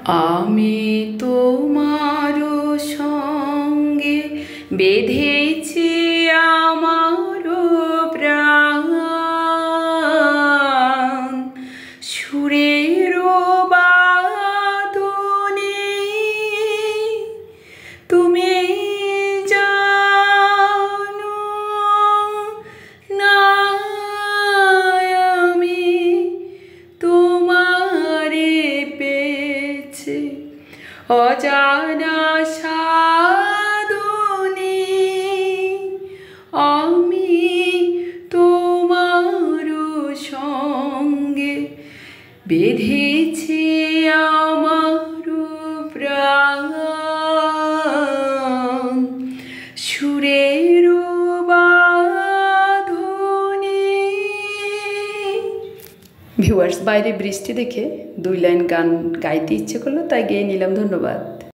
আমি তোমার সঙ্গে বেঁধেছি আমার প্রাণ, সুরের বাঁধনে তুমি জানো না আমি তোমারে পেয়েছি অজানা সাধনে। আমি তোমার সঙ্গে বেঁধেছি আমার প্রাণ, সুরের বাঁধনে। ভিউয়ার্স, বাইরে বৃষ্টি দেখে 2 লাইন গান গাইতে ইচ্ছে করলো, তাই গেয়ে নিলাম। ধন্যবাদ।